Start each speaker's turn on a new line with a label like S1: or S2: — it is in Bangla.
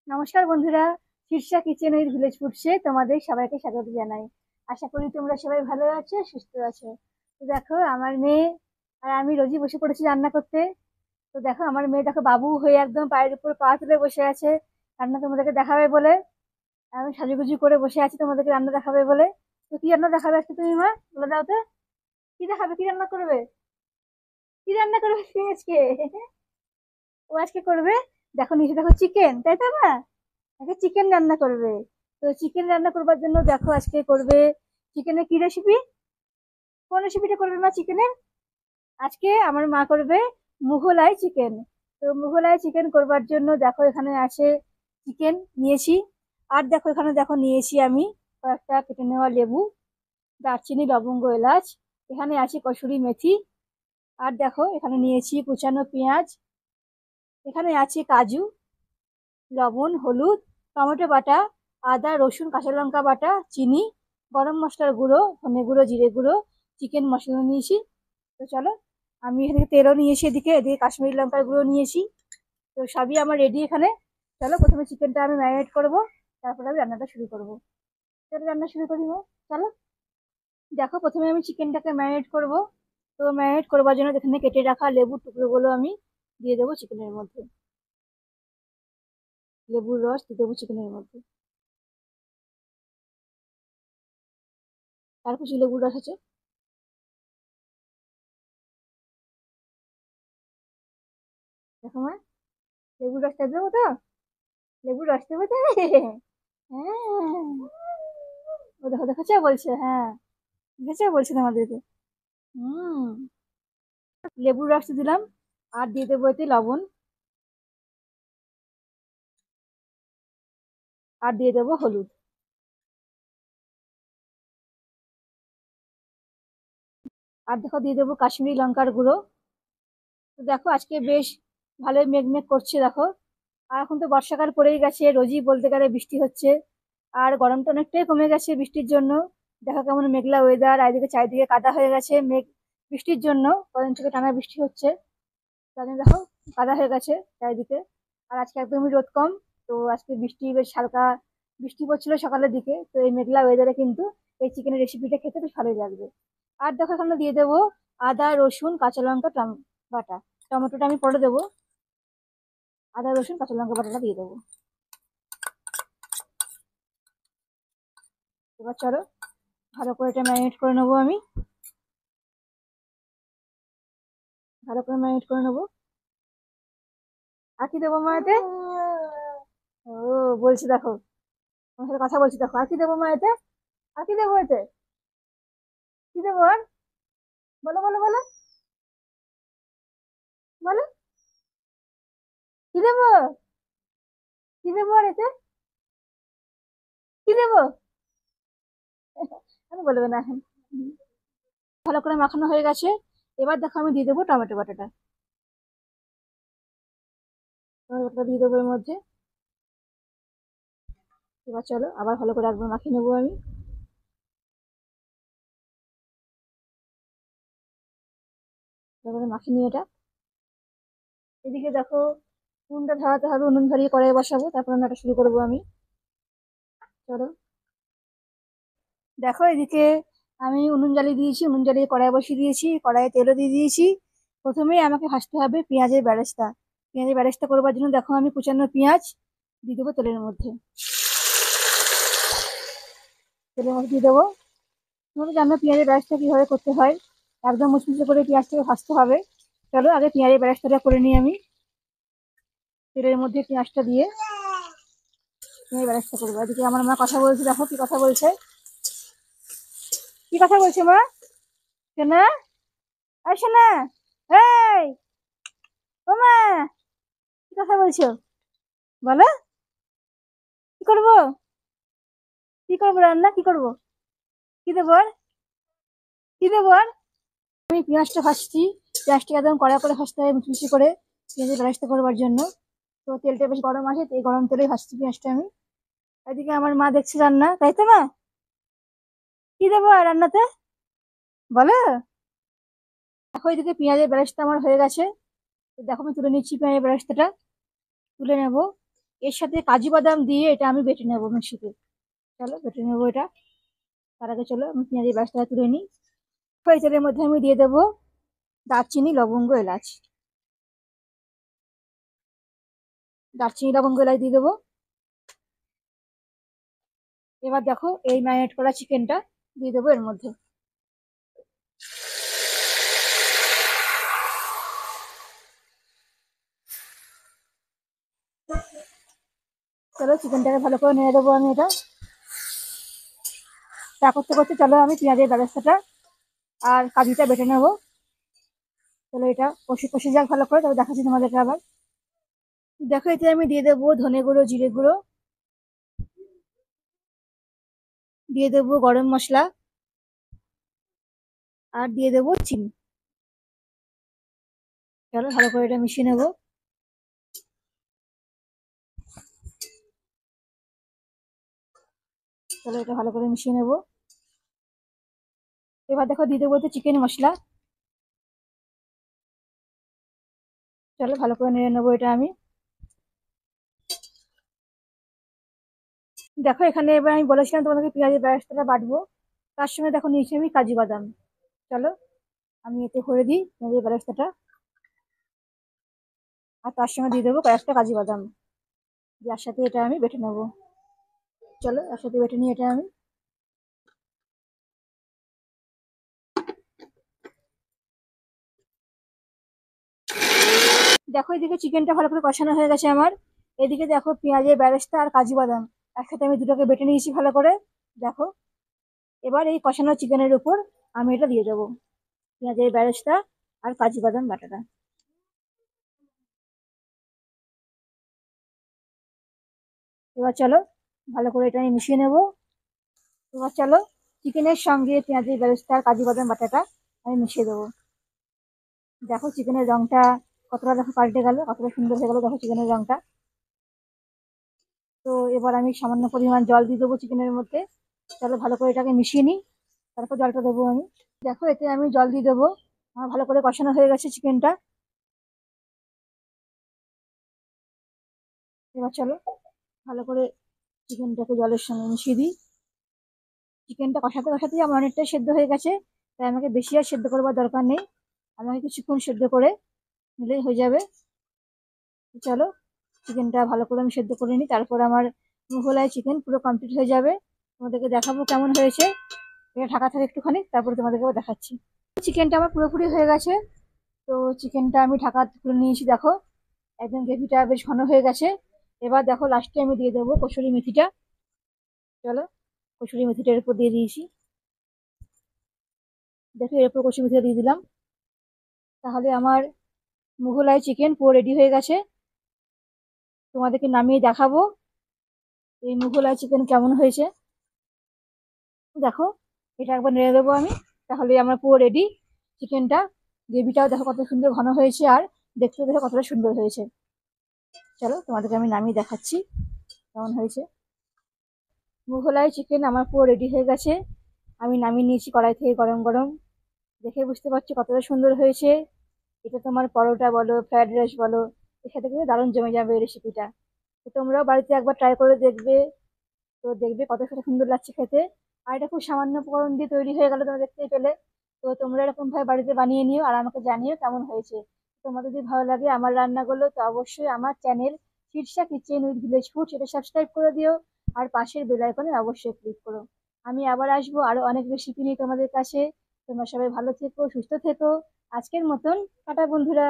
S1: নমস্কার বন্ধুরা, শীর্ষা কিচেন উইথ ভিলেজ ফুডসে তোমাদের সবাইকে স্বাগত জানাই। আশা করি তোমরা সবাই ভালো আছো, সুস্থ আছো। তো দেখো আমার মেয়ে আর আমি রোজই বসে পড়েছি রান্না করতে। তো দেখো আমার মেয়ে দেখো বাবু হয়ে একদম পায়ের উপর পা তুলে বসে আছে রান্না তোমাদেরকে দেখাবে বলে। আমি সাজুগুজু করে বসে আছি তোমাদেরকে রান্না দেখাবে বলে। তো কি রান্না দেখাবে আজকে তুমি মা, বলে দাও তো। কি দেখাবে, কি রান্না করবে? কি রান্না করবে তুমি আজকে? ও আজকে করবে, দেখো নিচে দেখো চিকেন, তাই তো মা? আজকে চিকেন রান্না করবে। তো চিকেন রান্না করবার জন্য দেখো আজকে করবে চিকেনের কি রেসিপি, কোন রেসিপিটা করবে মা চিকেনের? আজকে আমার মা করবে মুঘলাই চিকেন। তো মুঘলাই চিকেন করবার জন্য দেখো এখানে আছে চিকেন নিয়েছি। আর দেখো এখানে দেখো নিয়েছি আমি কয়েকটা কেটে নেওয়া লেবু, দারচিনি, লবঙ্গ, এলাচ। এখানে আছে কসুরি মেথি। আর দেখো এখানে নিয়েছি কুচানো পেঁয়াজ। এখানে আছে কাজু, লবণ, হলুদ, টমেটো বাটা, আদা, রসুন, কাঁচা লঙ্কা বাটা, চিনি, গরম মশলার গুঁড়ো, ধনে গুঁড়ো, জিরে গুঁড়ো, চিকেন মশলা নিয়েছি। তো চলো, আমি এখানে তেলও নিয়েছি, এদিকে এদিকে কাশ্মীরি লঙ্কার গুঁড়ো নিয়েছি। তো সবই আমার রেডি এখানে। চলো প্রথমে চিকেনটা আমি ম্যারিনেট করব, তারপরে আমি রান্নাটা শুরু করব। চলো রান্না শুরু করি মা, চলো। দেখো প্রথমে আমি চিকেনটাকে ম্যারিনেট করব। তো ম্যারিনেট করবার জন্য এখানে কেটে রাখা লেবুর টুকরোগুলো আমি দিয়ে দেবো চিকেনের মধ্যে। লেবুর রস দিয়ে দেবো চিকেনের মধ্যে। তার কিছু লেবুর রস আছে, দেখো মা, লেবুর রসটা দেবো তো, লেবুর রস দেবো তো। হ্যাঁ, ও দেখো দেখেছো বলছে, হ্যাঁ দেখেছো বলছে তোমাদেরকে। হুম, লেবুর রস দিলাম। আর দিয়ে দেবো এতে লবণ। আর দিয়ে দেবো হলুদ। আর দেখো দিয়ে দেবো কাশ্মীরি লঙ্কার গুঁড়ো। তো দেখো আজকে বেশ ভালোই মেঘমেঘ করছে দেখো। আর এখন তো বর্ষাকাল পড়েই গেছে, রোজই বলতে গেলে বৃষ্টি হচ্ছে। আর গরমটা অনেকটাই কমে গেছে বৃষ্টির জন্য। দেখো কেমন মেঘলা ওয়েদার, আর এদিকে চারিদিকে কাদা হয়ে গেছে মেঘ, বৃষ্টির জন্য কদিন থেকে টানা বৃষ্টি হচ্ছে। তাদের দেখো কাদা হয়ে গেছে চারিদিকে। আর আজকে একদমই রোদ কম। তো আজকে বৃষ্টি বেশ হালকা বৃষ্টি পড়ছিল সকালের দিকে। তো এই মেঘলা ওয়েদারে কিন্তু এই চিকেনের রেসিপিটা খেতে বেশ ভালোই লাগবে। আর দেখো এখানে দিয়ে দেবো আদা, রসুন, কাঁচা লঙ্কা, বাটা। টমেটোটা আমি পরে দেবো। আদা, রসুন, কাঁচা লঙ্কা বাটাটা দিয়ে দেবো। এবার চলো ভালো করে এটা ম্যারিনেট করে নেবো আমি। ভালো করে ম্যারিনেট করে নেবো। আর কি দেবো মা এতে? ও বলছি দেখো, আমার সাথে কথা বলছি দেখো, আর কি দেবো মা এতে? আর কি দেবো এতে? কি দেবো আর? বলো বলো বলো, বলো কি দেবো? কি দেবো আর এতে? কি দেবো? আমি বলবো না এখন। ভালো করে মাখানো হয়ে গেছে। এবার দেখো আমি দিয়ে দেবো টমেটো বাটাটা। টমেটো বাটাটা দিয়ে দেবো এর মধ্যে। এবার চলো আবার ভালো করে একবার মাখিয়ে নেবো আমি। ভালো করে মাখিয়ে নিয়ে এটা এদিকে দেখো উনুনটা ধরাতে হবে, উনুন ধরিয়ে কড়াই বসাবো, তারপর রান্নাটা শুরু করবো আমি। চলো দেখো এদিকে আমি উনুন জ্বালিয়ে দিয়েছি, উনুন জ্বালিয়ে কড়াই বসিয়ে দিয়েছি, কড়াইয়ে তেলও দিয়ে দিয়েছি। প্রথমেই আমাকে ভাজতে হবে পেঁয়াজের বেরেস্তা। পেঁয়াজের বেরেস্তা করবার জন্য দেখো আমি কুচানো পেঁয়াজ দিয়ে দেবো তেলের মধ্যে। তেলের মধ্যে দিয়ে দেবো। তুমি জানো পেঁয়াজের বেরেস্তা কিভাবে করতে হয়, একদম মুচমুচে করে পেঁয়াজটাকে ভাজতে হবে। চলো আগে পেঁয়াজের বেরেস্তাটা করে নিই আমি। তেলের মধ্যে পেঁয়াজটা দিয়ে পেঁয়াজের বেরেস্তা করবো। এদিকে আমার মা কথা বলছে, দেখো কি কথা বলছে। কি কথা বলছে মা? শোনা, আর শোনা, এই ও মা, কি কথা বলছো বলো? কি করবো? কি করবো রান্না, কি করবো? কি দেবো আর? কি দেবো আর? আমি পেঁয়াজটা ভাজছি। পেঁয়াজটা একদম কড়া করে ভাজতে হবে, মুচমুচি করে পেঁয়াজের বেরেস্তা করবার জন্য। তো তেলটা বেশ গরম আছে, এই গরম তেলেই ভাজছি পেঁয়াজটা আমি। এদিকে আমার মা দেখছে রান্না, তাই তো মা? কি দেবো আর রান্নাতে বলো? দেখো এদিকে পেঁয়াজের বেরেস্তা আমার হয়ে গেছে। তো দেখো আমি তুলে নিচ্ছি পেঁয়াজের বেরেস্তাটা, তুলে নেবো। এর সাথে কাজু বাদাম দিয়ে এটা আমি বেটে নেবো মিক্সিতে। চলো বেটে নেবো এটা। তার আগে চলো আমি পেঁয়াজের ব্যাসটা তুলে নিই। ওই তেলের মধ্যে আমি দিয়ে দেবো দারচিনি, লবঙ্গ, এলাচ। দারচিনি, লবঙ্গ, এলাচ দিয়ে দেবো। এবার দেখো এই ম্যারিনেট করা চিকেনটা দিয়ে দেবো এর মধ্যে। চলো চিকেনটাকে ভালো করে নেড়ে দেবো আমি এটা। তা করতে করতে চলো আমি পেঁয়াজের ব্যবস্থাটা আর কাজুটা বেটে নেবো। চলো এটা কষে কষে যাক ভালো করে, তবে দেখাচ্ছি তোমাদেরকে আবার। দেখো এতে আমি দিয়ে দেবো ধনে গুঁড়ো, জিরে গুঁড়ো, দিয়ে দেবো গরম মশলা, আর দিয়ে দেবো চিনি। চলো ভালো করে এটা মিশিয়ে নেবো। চলো এটা ভালো করে মিশিয়ে নেবো। এবার দেখো দিয়ে দেবো চিকেন মশলা। চলো ভালো করে নেড়ে নেবো এটা আমি। দেখো এখানে এবার আমি বলেছিলাম তোমাদেরকে পেঁয়াজের বেরেস্তাটা বাটবো, তার সঙ্গে দেখো নিয়েছি আমি কাজু বাদাম। চলো আমি এতে করে দিই পেঁয়াজের বেরেস্তাটা, আর তার সঙ্গে দিয়ে দেবো কয়েকটা কাজু বাদাম, যার সাথে এটা আমি বেটে নেবো। চলো একসাথে বেটে নিই এটা আমি। দেখো এদিকে চিকেনটা ভালো করে কষানো হয়ে গেছে আমার। এদিকে দেখো পেঁয়াজের বেরেস্তা আর কাজু বাদাম একসাথে আমি দুটোকে বেটে নিয়েছি ভালো করে। দেখো এবার এই কষানো চিকেনের উপর আমি এটা দিয়ে দেবো, পেঁয়াজের বেরেস্তা আর কাজু বাদাম বাটাটা। এবার চলো ভালো করে এটা আমি মিশিয়ে নেবো। এবার চলো চিকেনের সঙ্গে পেঁয়াজের বেরেস্তা আর কাজু বাদাম বাটাটা আমি মিশিয়ে দেবো। দেখো চিকেনের রংটা কতটা দেখো পাল্টে গেল, কতটা সুন্দর হয়ে গেল দেখো চিকেনের রংটা। তো এবার আমি সামান্য পরিমাণ জল দিয়ে দেবো চিকেনের মধ্যে। চলো ভালো করে এটাকে মিশিয়ে নিই, তারপর জলটা দেবো আমি। দেখো এতে আমি জল দিয়ে দেবো। আমার ভালো করে কষানো হয়ে গেছে চিকেনটা। এবার চলো ভালো করে চিকেনটাকে জলের সঙ্গে মিশিয়ে দিই। চিকেনটা কষাতে কষাতেই আমার অনেকটাই সেদ্ধ হয়ে গেছে, তাই আমাকে বেশি আর সেদ্ধ করবার দরকার নেই। আমাকে কিছুক্ষণ সেদ্ধ করে নিলেই হয়ে যাবে। চলো চিকেনটা ভালো করে আমি সেদ্ধ করে নিই, তারপর আমার মোগলাই চিকেন পুরো কমপ্লিট হয়ে যাবে। তোমাদেরকে দেখাবো কেমন হয়েছে। এটা ঢাকা থাকে একটুখানি, তারপরে তোমাদেরকেও দেখাচ্ছি। চিকেনটা আমার পুরোপুরি হয়ে গেছে। তো চিকেনটা আমি ঢাকা তুলে নিয়েছি, দেখো একদম গ্রেভিটা বেশ ঘন হয়ে গেছে। এবার দেখো লাস্টে আমি দিয়ে দেবো কসুরি মেথিটা। চলো কসুরি মেথিটার উপর দিয়ে দিয়েছি। দেখো এর উপর কসুরি মেথিটা দিয়ে দিলাম। তাহলে আমার মুঘলাই চিকেন পুরো রেডি হয়ে গেছে। তোমাদেরকে নামিয়ে দেখাবো এই মুঘলাই চিকেন কেমন হয়েছে। দেখো এটা একবার নেড়ে দেবো আমি, তাহলে আমার পুরো রেডি চিকেনটা। গ্রেভিটাও দেখো কত সুন্দর ঘন হয়েছে, আর দেখতেও দেখো কতটা সুন্দর হয়েছে। চলো তোমাদেরকে আমি নামিয়ে দেখাচ্ছি কেমন হয়েছে। মুঘলাই চিকেন আমার পুরো রেডি হয়ে গেছে। আমি নামিয়ে নিয়েছি কড়াই থেকে গরম গরম। দেখে বুঝতে পারছো কতটা সুন্দর হয়েছে। এটা তোমার পরোটা বলো, ফ্রাইড রাইস বলো, এর সাথে কিন্তু দারুণ জমে যাবে এই রেসিপিটা। তো তোমরাও বাড়িতে একবার ট্রাই করে দেখবে। তো দেখবে কতটা সুন্দর লাগছে খেতে। আর এটা খুব সামান্য উপকরণ দিয়ে তৈরি হয়ে গেল, তোমরা দেখতেই পেলে। তো তোমরা এরকম ভাবে বাড়িতে বানিয়ে নিও আর আমাকে জানিও কেমন হয়েছে। তোমাদের যদি ভালো লাগে আমার রান্নাগুলো, তো অবশ্যই আমার channel Shirsha kitchen with village food সেটা সাবস্ক্রাইব করে দিও, আর পাশের বেল আইকনে অবশ্যই ক্লিক করো। আমি আবার আসবো আরো অনেক রেসিপি নিয়ে তোমাদের কাছে। তোমরা সবাই ভালো থেকো, সুস্থ থেকো। আজকের মতন টাটা বন্ধুরা।